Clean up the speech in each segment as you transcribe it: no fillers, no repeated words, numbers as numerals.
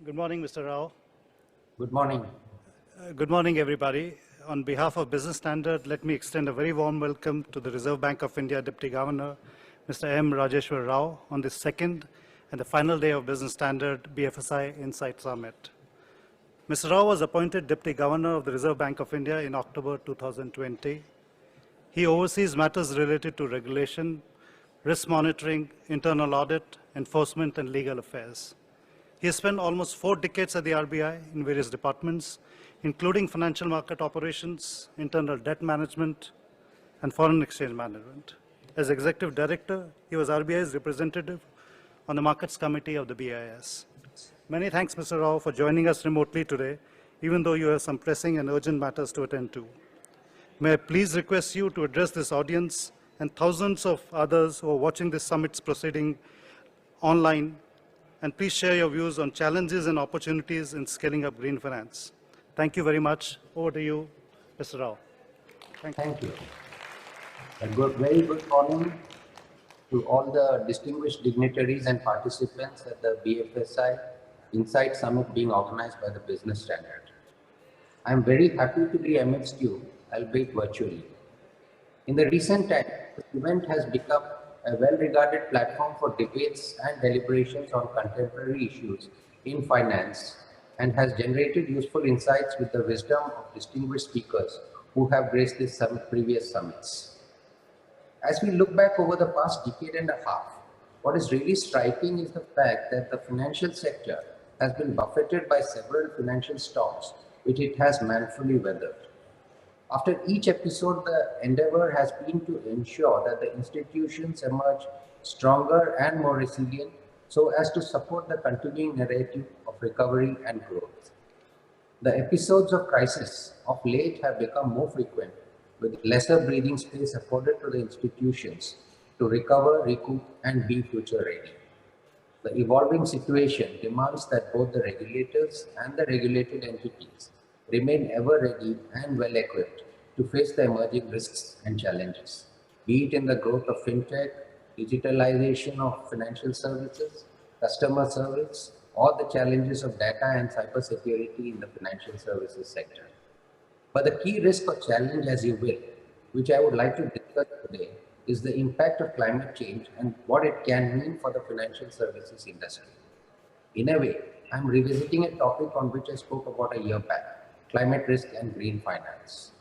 Good morning, Mr. Rao. Good morning. Good morning, everybody. On behalf of Business Standard, let me extend a very warm welcome to the Reserve Bank of India Deputy Governor, Mr. M. Rajeshwar Rao, on the second and the final day of Business Standard BFSI Insight Summit. Mr. Rao was appointed Deputy Governor of the Reserve Bank of India in October 2020. He oversees matters related to regulation, risk monitoring, internal audit, enforcement, and legal affairs. He has spent almost 4 decades at the RBI in various departments, including financial market operations, internal debt management, and foreign exchange management. As Executive Director, he was RBI's representative on the Markets Committee of the BIS. Many thanks, Mr. Rao, for joining us remotely today, even though you have some pressing and urgent matters to attend to. May I please request you to address this audience and thousands of others who are watching this summit's proceeding online, and please share your views on challenges and opportunities in scaling up green finance. Thank you very much. Over to you, Mr. Rao. Thank you. Very good morning to all the distinguished dignitaries and participants at the BFSI Insight Summit being organized by the Business Standard. I am very happy to be amidst you, albeit virtually. In the recent time, this event has become a well-regarded platform for debates and deliberations on contemporary issues in finance and has generated useful insights with the wisdom of distinguished speakers who have graced this previous summits. As we look back over the past decade and a half, what is really striking is the fact that the financial sector has been buffeted by several financial storms which it has manfully weathered. After each episode, the endeavor has been to ensure that the institutions emerge stronger and more resilient so as to support the continuing narrative of recovery and growth. The episodes of crisis of late have become more frequent, with lesser breathing space afforded to the institutions to recover, recoup, and be future ready. The evolving situation demands that both the regulators and the regulated entities remain ever ready and well equipped to face the emerging risks and challenges, be it in the growth of fintech, digitalization of financial services, customer service, or the challenges of data and cybersecurity in the financial services sector. But the key risk or challenge, as you will, which I would like to discuss today, is the impact of climate change and what it can mean for the financial services industry. In a way, I'm revisiting a topic on which I spoke about a year back, climate risk and green finance.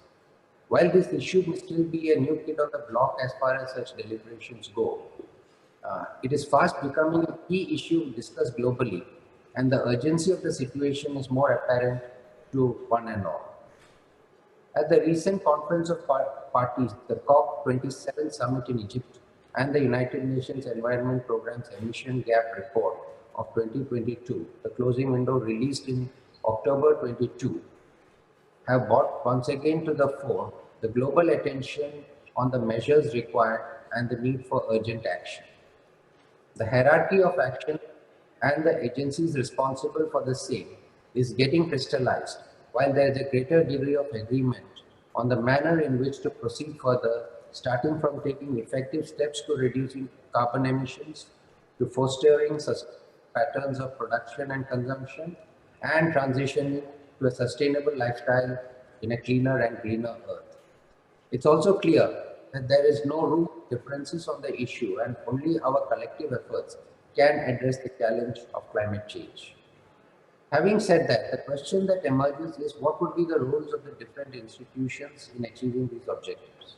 While this issue may still be a new kid on the block as far as such deliberations go, it is fast becoming a key issue discussed globally, and the urgency of the situation is more apparent to one and all. At the recent Conference of Parties, the COP27 summit in Egypt, and the United Nations Environment Programme's Emission Gap Report of 2022, the closing window released in October 22, have brought once again to the fore the global attention on the measures required and the need for urgent action. The hierarchy of action and the agencies responsible for the same is getting crystallized, while there is a greater degree of agreement on the manner in which to proceed further, starting from taking effective steps to reducing carbon emissions, to fostering patterns of production and consumption, and transitioning to a sustainable lifestyle in a cleaner and greener earth. It's also clear that there is no room for differences on the issue, and only our collective efforts can address the challenge of climate change. Having said that, the question that emerges is what would be the roles of the different institutions in achieving these objectives?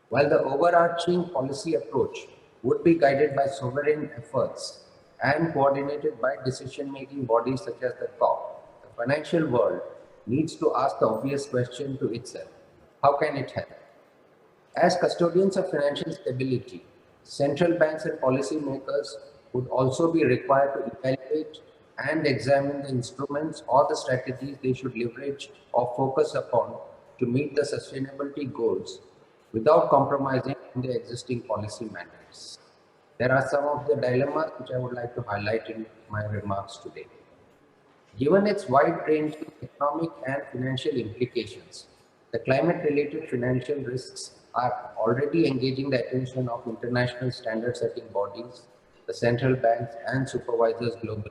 While the overarching policy approach would be guided by sovereign efforts and coordinated by decision-making bodies such as the COP, the financial world needs to ask the obvious question to itself: how can it help? As custodians of financial stability, central banks and policymakers would also be required to evaluate and examine the instruments or the strategies they should leverage or focus upon to meet the sustainability goals without compromising on the existing policy mandates. There are some of the dilemmas which I would like to highlight in my remarks today. Given its wide-ranging economic and financial implications, the climate-related financial risks are already engaging the attention of international standard-setting bodies, the central banks, and supervisors globally,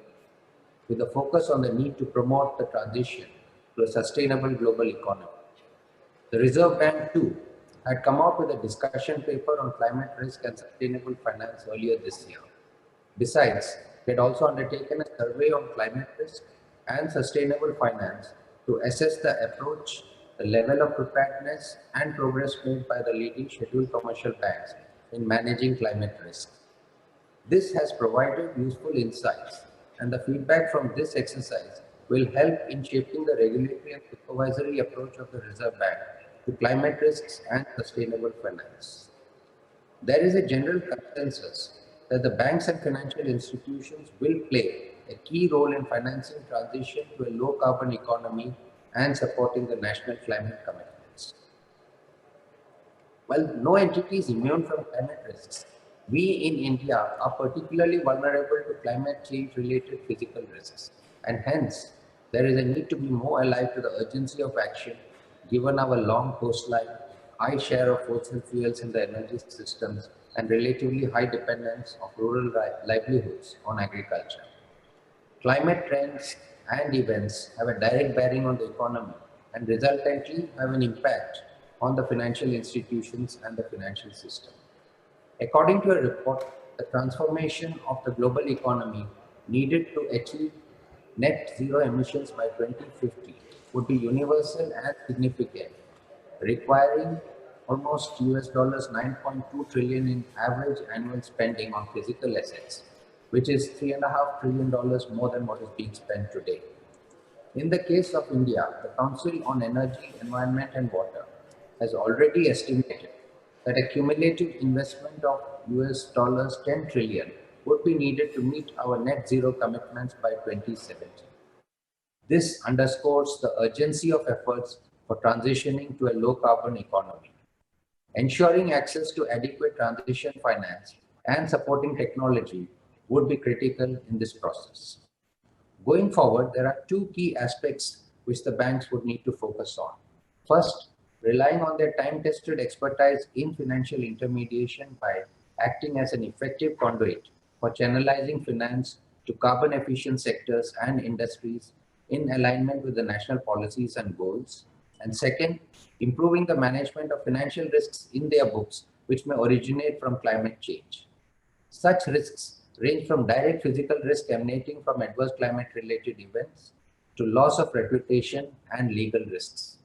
with a focus on the need to promote the transition to a sustainable global economy. The Reserve Bank, too, had come out with a discussion paper on climate risk and sustainable finance earlier this year. Besides, it had also undertaken a survey on climate risk and sustainable finance to assess the approach, the level of preparedness, and progress made by the leading scheduled commercial banks in managing climate risk. This has provided useful insights, and the feedback from this exercise will help in shaping the regulatory and supervisory approach of the Reserve Bank to climate risks and sustainable finance. There is a general consensus that the banks and financial institutions will play a key role in financing transition to a low carbon economy and supporting the national climate commitments. While no entity is immune from climate risks, we in India are particularly vulnerable to climate change related physical risks, and hence there is a need to be more alive to the urgency of action given our long coastline, high share of fossil fuels in the energy systems, and relatively high dependence of rural livelihoods on agriculture. Climate trends and events have a direct bearing on the economy and resultantly have an impact on the financial institutions and the financial system. According to a report, the transformation of the global economy needed to achieve net zero emissions by 2050 would be universal and significant, requiring almost US $9.2 trillion in average annual spending on physical assets, which is $3.5 trillion more than what is being spent today. In the case of India, the Council on Energy, Environment and Water has already estimated that a cumulative investment of US $10 trillion would be needed to meet our net zero commitments by 2070. This underscores the urgency of efforts for transitioning to a low carbon economy. Ensuring access to adequate transition finance and supporting technology would be critical in this process. Going forward, there are two key aspects which the banks would need to focus on. First, relying on their time-tested expertise in financial intermediation by acting as an effective conduit for channelizing finance to carbon-efficient sectors and industries in alignment with the national policies and goals. And second, improving the management of financial risks in their books, which may originate from climate change. Such risks range from direct physical risk emanating from adverse climate-related events to loss of reputation and legal risks.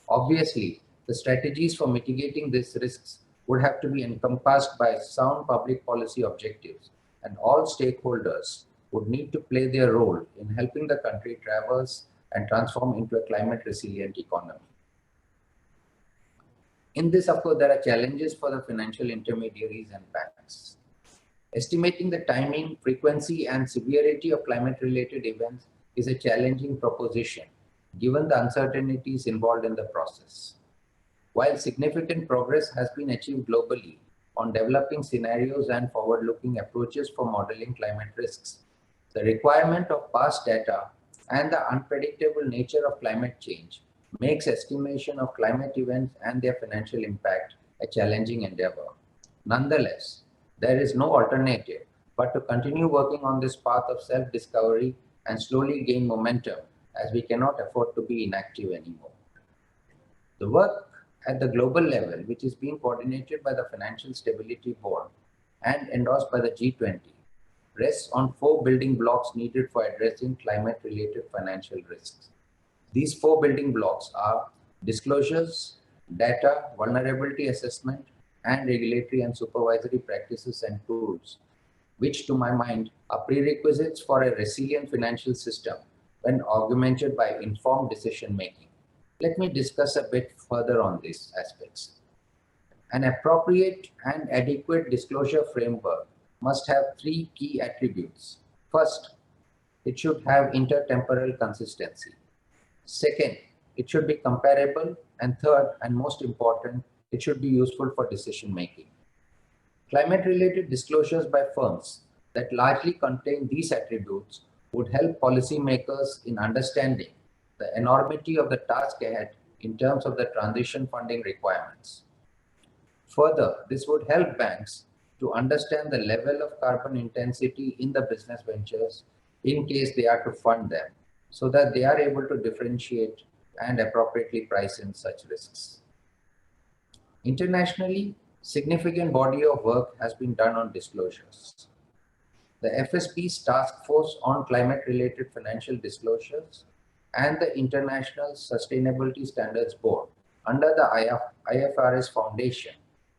Obviously, the strategies for mitigating these risks would have to be encompassed by sound public policy objectives, and all stakeholders would need to play their role in helping the country traverse and transform into a climate-resilient economy. In this, of course, there are challenges for the financial intermediaries and banks. Estimating the timing, frequency, and severity of climate-related events is a challenging proposition, given the uncertainties involved in the process. While significant progress has been achieved globally on developing scenarios and forward-looking approaches for modeling climate risks, the requirement of past data and the unpredictable nature of climate change makes estimation of climate events and their financial impact a challenging endeavor. Nonetheless, there is no alternative but to continue working on this path of self-discovery and slowly gain momentum, as we cannot afford to be inactive anymore. The work at the global level, which is being coordinated by the Financial Stability Board and endorsed by the G20, rests on four building blocks needed for addressing climate-related financial risks. These four building blocks are disclosures, data, vulnerability assessment, and regulatory and supervisory practices and tools, which to my mind are prerequisites for a resilient financial system when augmented by informed decision-making. Let me discuss a bit further on these aspects. An appropriate and adequate disclosure framework must have three key attributes. First, it should have intertemporal consistency. Second, it should be comparable. And third, and most important, it should be useful for decision-making. Climate-related disclosures by firms that largely contain these attributes would help policymakers in understanding the enormity of the task ahead in terms of the transition funding requirements. Further, this would help banks to understand the level of carbon intensity in the business ventures in case they are to fund them, so that they are able to differentiate and appropriately price in such risks. Internationally, significant body of work has been done on disclosures. The FSB's Task Force on Climate-Related Financial Disclosures and the International Sustainability Standards Board under the IFRS Foundation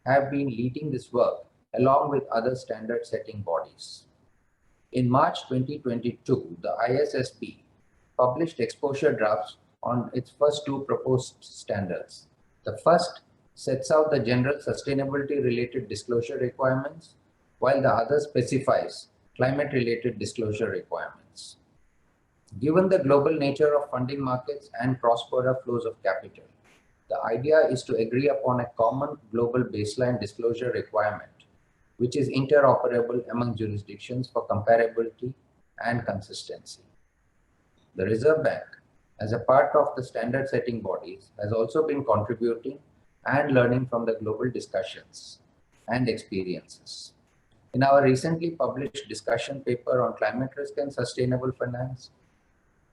have been leading this work along with other standard-setting bodies. In March 2022, the ISSB published exposure drafts on its first two proposed standards. The first sets out the general sustainability-related disclosure requirements, while the other specifies climate-related disclosure requirements. Given the global nature of funding markets and cross-border flows of capital, the idea is to agree upon a common global baseline disclosure requirement, which is interoperable among jurisdictions for comparability and consistency. The Reserve Bank, as a part of the standard-setting bodies, has also been contributing and learning from the global discussions and experiences. In our recently published discussion paper on climate risk and sustainable finance,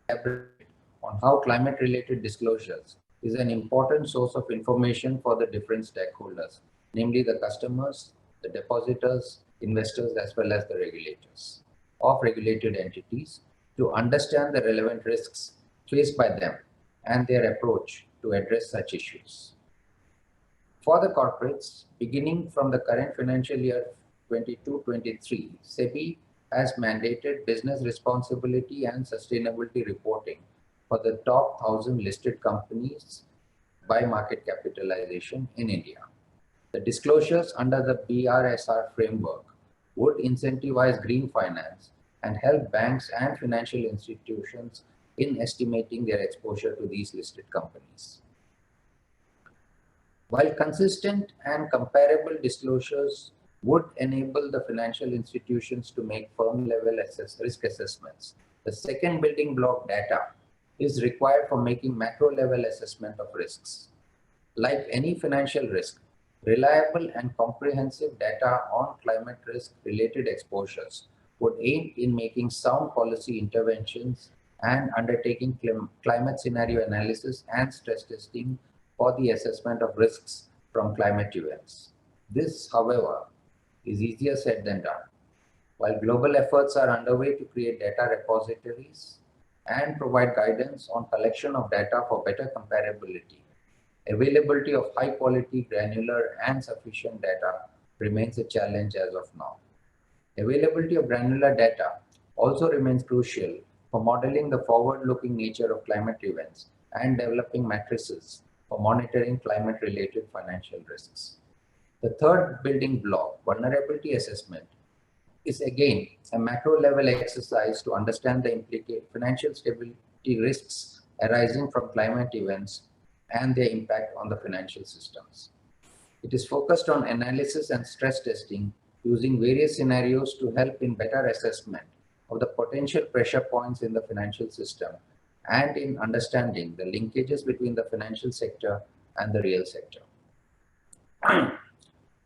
on how climate-related disclosures is an important source of information for the different stakeholders, namely the customers, the depositors, investors, as well as the regulators of regulated entities, to understand the relevant risks faced by them and their approach to address such issues. For the corporates, beginning from the current financial year 22-23, SEBI has mandated business responsibility and sustainability reporting for the top 1,000 listed companies by market capitalization in India. The disclosures under the BRSR framework would incentivize green finance and help banks and financial institutions in estimating their exposure to these listed companies. While consistent and comparable disclosures would enable the financial institutions to make firm-level risk assessments, the second building block, data, is required for making macro-level assessment of risks. Like any financial risk, reliable and comprehensive data on climate risk-related exposures would aid in making sound policy interventions and undertaking climate scenario analysis and stress testing for the assessment of risks from climate events. This, however, is easier said than done. While global efforts are underway to create data repositories and provide guidance on collection of data for better comparability, availability of high-quality, granular, and sufficient data remains a challenge as of now. Availability of granular data also remains crucial for modeling the forward-looking nature of climate events and developing matrices for monitoring climate-related financial risks. The third building block, vulnerability assessment, is again a macro-level exercise to understand the financial stability risks arising from climate events and their impact on the financial systems. It is focused on analysis and stress testing using various scenarios to help in better assessment of the potential pressure points in the financial system and in understanding the linkages between the financial sector and the real sector.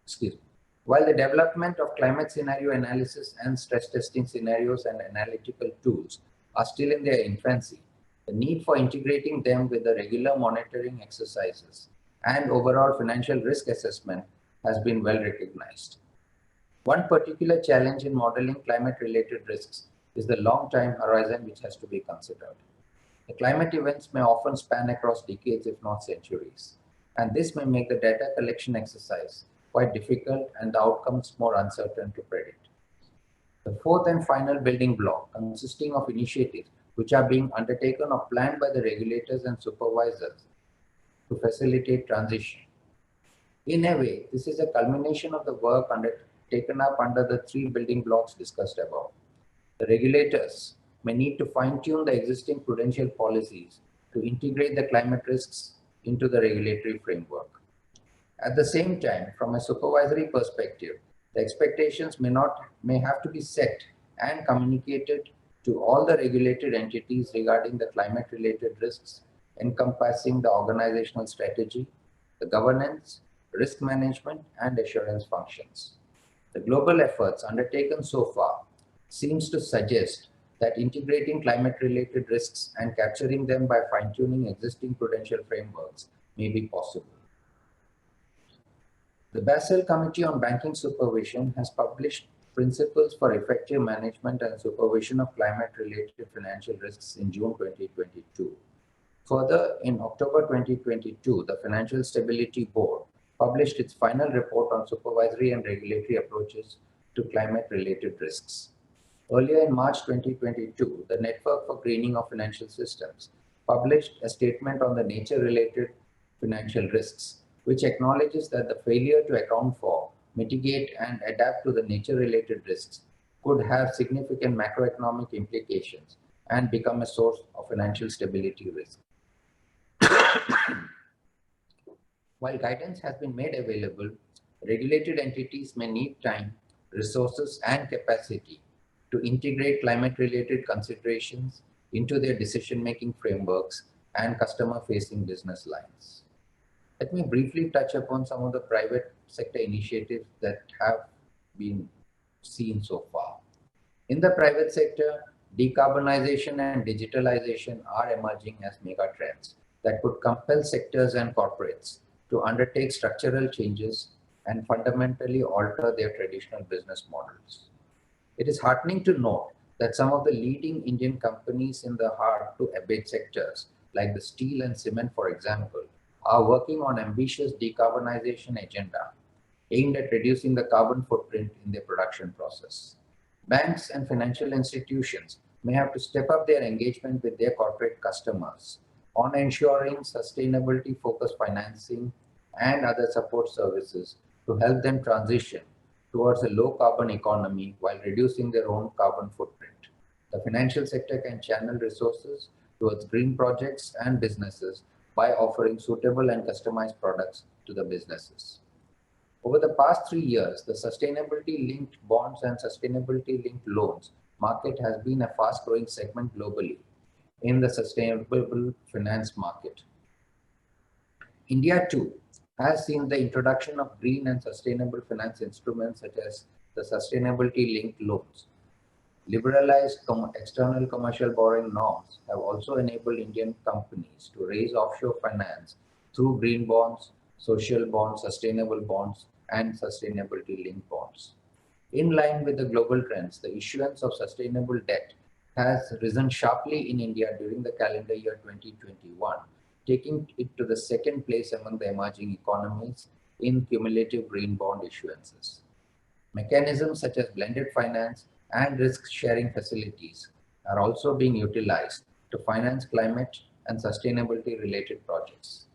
Excuse me. While the development of climate scenario analysis and stress testing scenarios and analytical tools are still in their infancy, the need for integrating them with the regular monitoring exercises and overall financial risk assessment has been well recognized. One particular challenge in modeling climate-related risks is the long time horizon which has to be considered. The climate events may often span across decades, if not centuries, and this may make the data collection exercise quite difficult and the outcomes more uncertain to predict. The fourth and final building block, consisting of initiatives which are being undertaken or planned by the regulators and supervisors to facilitate transition. In a way, this is a culmination of the work taken up under the three building blocks discussed above. The regulators may need to fine-tune the existing prudential policies to integrate the climate risks into the regulatory framework. At the same time, from a supervisory perspective, the expectations may have to be set and communicated to all the regulated entities regarding the climate-related risks, encompassing the organizational strategy, the governance, risk management, and assurance functions. The global efforts undertaken so far seems to suggest that integrating climate-related risks and capturing them by fine-tuning existing prudential frameworks may be possible. The Basel Committee on Banking Supervision has published principles for effective management and supervision of climate-related financial risks in June 2022. Further, in October 2022, the Financial Stability Board published its final report on supervisory and regulatory approaches to climate-related risks. Earlier in March 2022, the Network for Greening of Financial Systems published a statement on the nature-related financial risks, which acknowledges that the failure to account for, mitigate, and adapt to the nature-related risks could have significant macroeconomic implications and become a source of financial stability risk. While guidance has been made available, regulated entities may need time, resources, and capacity to integrate climate-related considerations into their decision-making frameworks and customer-facing business lines. Let me briefly touch upon some of the private sector initiatives that have been seen so far. In the private sector, decarbonization and digitalization are emerging as mega trends that could compel sectors and corporates to undertake structural changes and fundamentally alter their traditional business models. It is heartening to note that some of the leading Indian companies in the hard-to-abate sectors, like the steel and cement, for example, are working on ambitious decarbonization agenda aimed at reducing the carbon footprint in their production process. Banks and financial institutions may have to step up their engagement with their corporate customers on ensuring sustainability-focused financing and other support services to help them transition towards a low-carbon economy while reducing their own carbon footprint. The financial sector can channel resources towards green projects and businesses by offering suitable and customized products to the businesses. Over the past 3 years, the sustainability-linked bonds and sustainability-linked loans market has been a fast-growing segment globally in the sustainable finance market. India, too, has seen the introduction of green and sustainable finance instruments such as the sustainability-linked loans. Liberalized external commercial borrowing norms have also enabled Indian companies to raise offshore finance through green bonds, social bonds, sustainable bonds, and sustainability-linked bonds. In line with the global trends, the issuance of sustainable debt has risen sharply in India during the calendar year 2021, taking it to the second place among the emerging economies in cumulative green bond issuances. Mechanisms such as blended finance and risk-sharing facilities are also being utilized to finance climate and sustainability-related projects.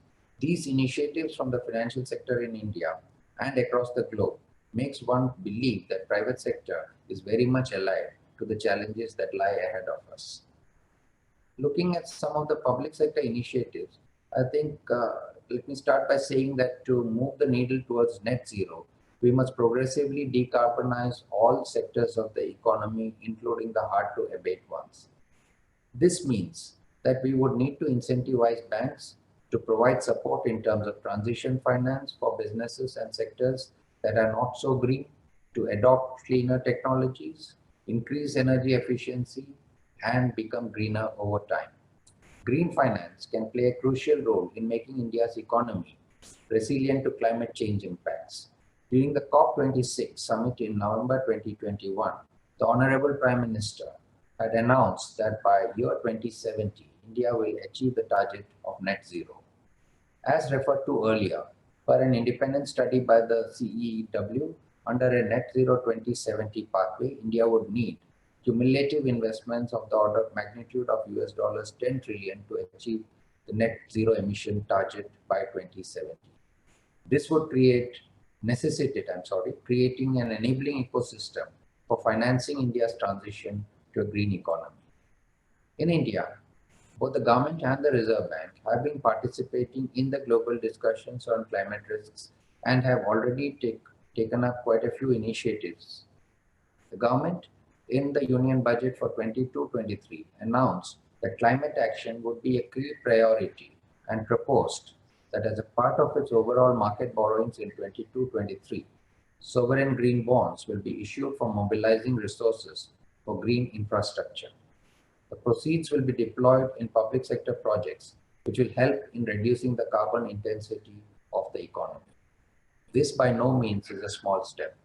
These initiatives from the financial sector in India and across the globe makes one believe that private sector is very much alive to the challenges that lie ahead of us. Looking at some of the public sector initiatives, I think let me start by saying that to move the needle towards net zero, we must progressively decarbonize all sectors of the economy, including the hard-to-abate ones. This means that we would need to incentivize banks to provide support in terms of transition finance for businesses and sectors that are not so green, to adopt cleaner technologies, increase energy efficiency, and become greener over time. Green finance can play a crucial role in making India's economy resilient to climate change impacts. During the COP26 summit in November 2021, the Honorable Prime Minister had announced that by year 2070, India will achieve the target of net zero. As referred to earlier, per an independent study by the CEW, under a net zero 2070 pathway, India would need cumulative investments of the order of magnitude of US $10 trillion to achieve the net zero emission target by 2070. This would necessitate creating an enabling ecosystem for financing India's transition to a green economy. In India, both the government and the Reserve Bank have been participating in the global discussions on climate risks and have already taken up quite a few initiatives. The government, in the Union Budget for 22-23, announced that climate action would be a key priority and proposed that as a part of its overall market borrowings in 22-23, sovereign green bonds will be issued for mobilizing resources for green infrastructure. The proceeds will be deployed in public sector projects, which will help in reducing the carbon intensity of the economy. This by no means is a small step.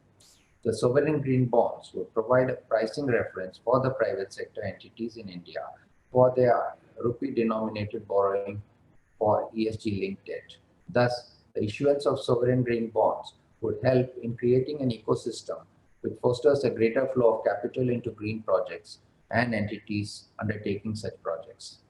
The sovereign green bonds will provide a pricing reference for the private sector entities in India for their rupee-denominated borrowing for ESG-linked debt. Thus, the issuance of sovereign green bonds would help in creating an ecosystem which fosters a greater flow of capital into green projects and entities undertaking such projects.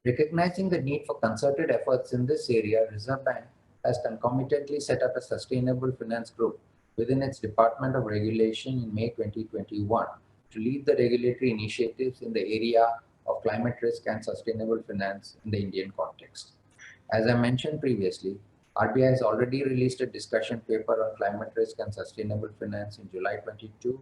Recognizing the need for concerted efforts in this area, Reserve Bank has concomitantly set up a sustainable finance group within its Department of Regulation in May 2021 to lead the regulatory initiatives in the area of climate risk and sustainable finance in the Indian context. As I mentioned previously, RBI has already released a discussion paper on climate risk and sustainable finance in July 22,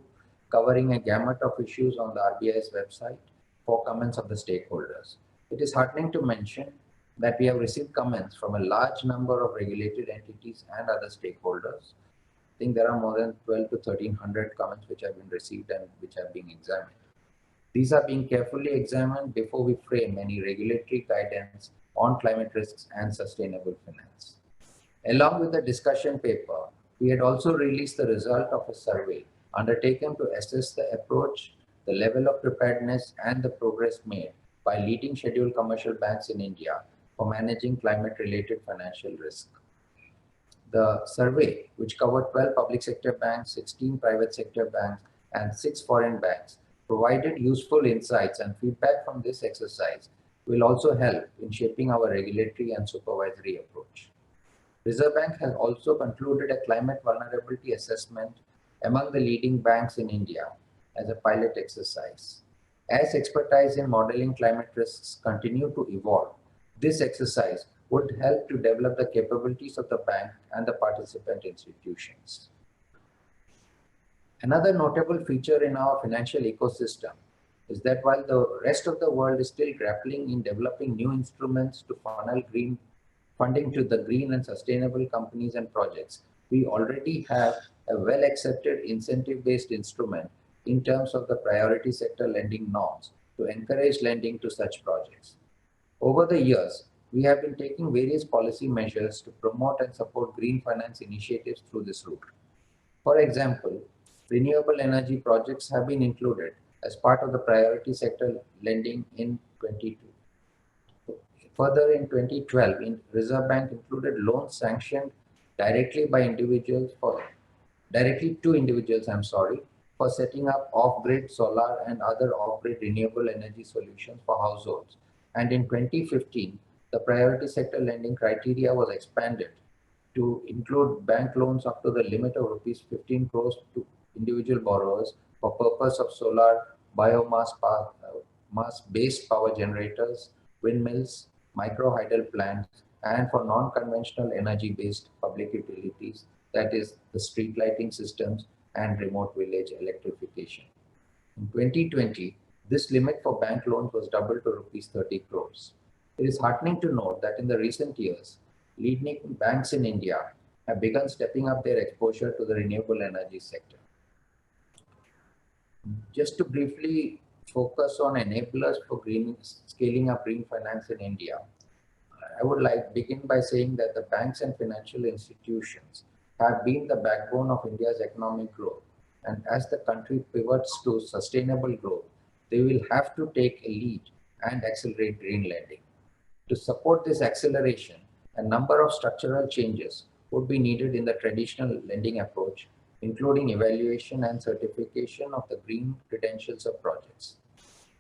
covering a gamut of issues on the RBI's website for comments of the stakeholders. It is heartening to mention that we have received comments from a large number of regulated entities and other stakeholders. I think there are more than 12 to 1300 comments which have been received and which are being examined. These are being carefully examined before we frame any regulatory guidance on climate risks and sustainable finance. Along with the discussion paper, we had also released the result of a survey undertaken to assess the approach, the level of preparedness, and the progress made by leading scheduled commercial banks in India for managing climate-related financial risk. The survey, which covered 12 public sector banks, 16 private sector banks, and 6 foreign banks, provided useful insights, and feedback from this exercise will also help in shaping our regulatory and supervisory approach. Reserve Bank has also concluded a climate vulnerability assessment among the leading banks in India as a pilot exercise. As expertise in modeling climate risks continue to evolve, this exercise would help to develop the capabilities of the bank and the participant institutions. Another notable feature in our financial ecosystem is that while the rest of the world is still grappling in developing new instruments to funnel green funding to the green and sustainable companies and projects, we already have a well-accepted incentive-based instrument in terms of the priority sector lending norms to encourage lending to such projects. Over the years, we have been taking various policy measures to promote and support green finance initiatives through this route. For example, renewable energy projects have been included as part of the priority sector lending in 2022. Further, in 2012, Reserve Bank included loans sanctioned directly to individuals for setting up off-grid solar and other off-grid renewable energy solutions for households. And in 2015, the priority sector lending criteria was expanded to include bank loans up to the limit of rupees 15 crores to individual borrowers for purpose of solar, mass-based power generators, windmills, micro-hydel plants, and for non-conventional energy-based public utilities, that is, the street lighting systems and remote village electrification. In 2020, this limit for bank loans was doubled to rupees 30 crores. It is heartening to note that in the recent years, leading banks in India have begun stepping up their exposure to the renewable energy sector. Just to briefly focus on enablers for scaling up green finance in India, I would like begin by saying that the banks and financial institutions have been the backbone of India's economic growth. And as the country pivots to sustainable growth, they will have to take a lead and accelerate green lending. To support this acceleration, a number of structural changes would be needed in the traditional lending approach, including evaluation and certification of the green credentials of projects.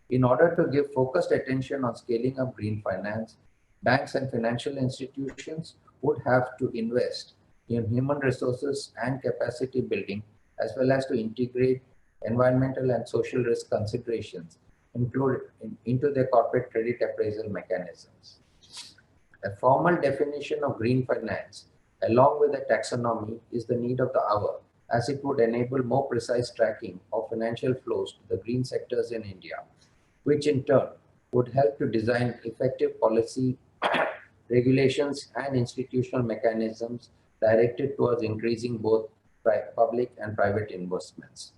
In order to give focused attention on scaling up green finance, banks and financial institutions would have to invest in human resources and capacity building, as well as to integrate environmental and social risk considerations into their corporate credit appraisal mechanisms. A formal definition of green finance, along with a taxonomy, is the need of the hour, as it would enable more precise tracking of financial flows to the green sectors in India, which in turn would help to design effective policy, regulations, and institutional mechanisms directed towards increasing both public and private investments.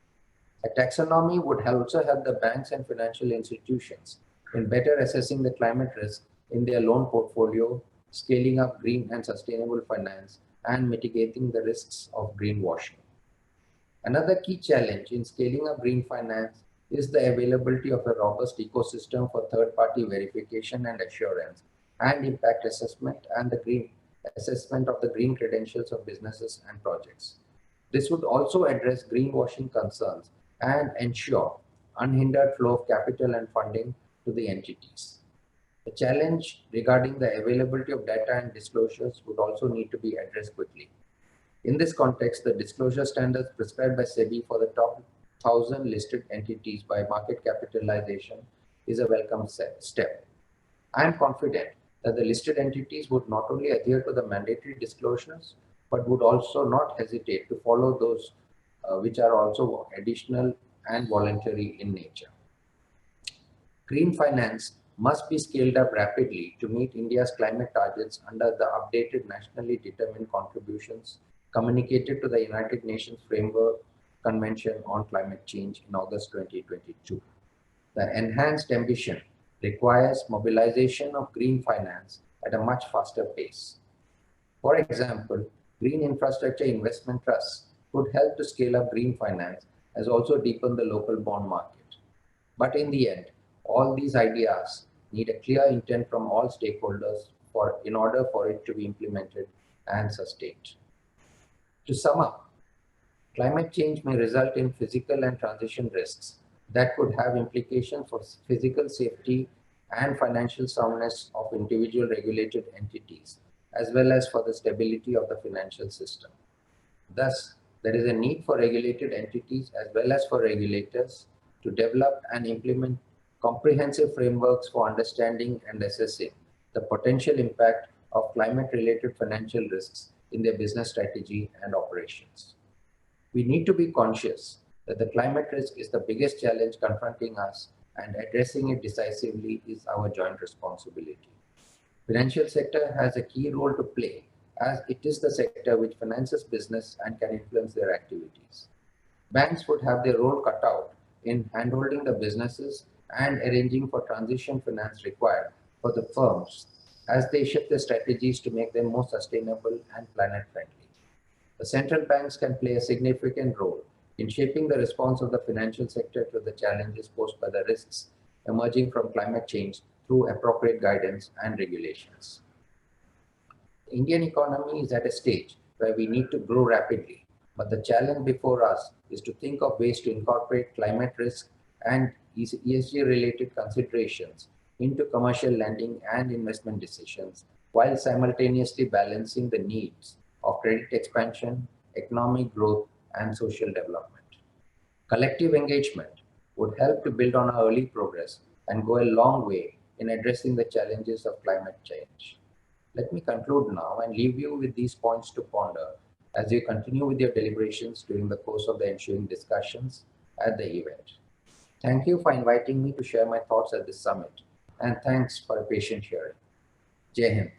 A taxonomy would also help the banks and financial institutions in better assessing the climate risk in their loan portfolio, scaling up green and sustainable finance, and mitigating the risks of greenwashing. Another key challenge in scaling up green finance is the availability of a robust ecosystem for third-party verification and assurance, and impact assessment and the green assessment of the green credentials of businesses and projects. This would also address greenwashing concerns and ensure unhindered flow of capital and funding to the entities. The challenge regarding the availability of data and disclosures would also need to be addressed quickly. In this context, the disclosure standards prescribed by SEBI for the top 1,000 listed entities by market capitalization is a welcome step. I am confident that the listed entities would not only adhere to the mandatory disclosures, but would also not hesitate to follow those which are also additional and voluntary in nature. Green finance must be scaled up rapidly to meet India's climate targets under the updated nationally determined contributions communicated to the United Nations Framework Convention on Climate Change in August 2022. The enhanced ambition requires mobilization of green finance at a much faster pace. For example, green infrastructure investment trusts could help to scale up green finance as also deepen the local bond market. But in the end, all these ideas need a clear intent from all stakeholders in order for it to be implemented and sustained. To sum up, climate change may result in physical and transition risks that could have implications for physical safety and financial soundness of individual regulated entities, as well as for the stability of the financial system. Thus, there is a need for regulated entities as well as for regulators to develop and implement comprehensive frameworks for understanding and assessing the potential impact of climate-related financial risks in their business strategy and operations. We need to be conscious that the climate risk is the biggest challenge confronting us, and addressing it decisively is our joint responsibility. Financial sector has a key role to play, as it is the sector which finances business and can influence their activities. Banks would have their role cut out in handholding the businesses and arranging for transition finance required for the firms as they shift their strategies to make them more sustainable and planet-friendly. The central banks can play a significant role in shaping the response of the financial sector to the challenges posed by the risks emerging from climate change through appropriate guidance and regulations. The Indian economy is at a stage where we need to grow rapidly, but the challenge before us is to think of ways to incorporate climate risk and ESG-related considerations into commercial lending and investment decisions, while simultaneously balancing the needs of credit expansion, economic growth, and social development. Collective engagement would help to build on our early progress and go a long way in addressing the challenges of climate change. Let me conclude now and leave you with these points to ponder as you continue with your deliberations during the course of the ensuing discussions at the event. Thank you for inviting me to share my thoughts at this summit, and thanks for a patient hearing. Jai Hind.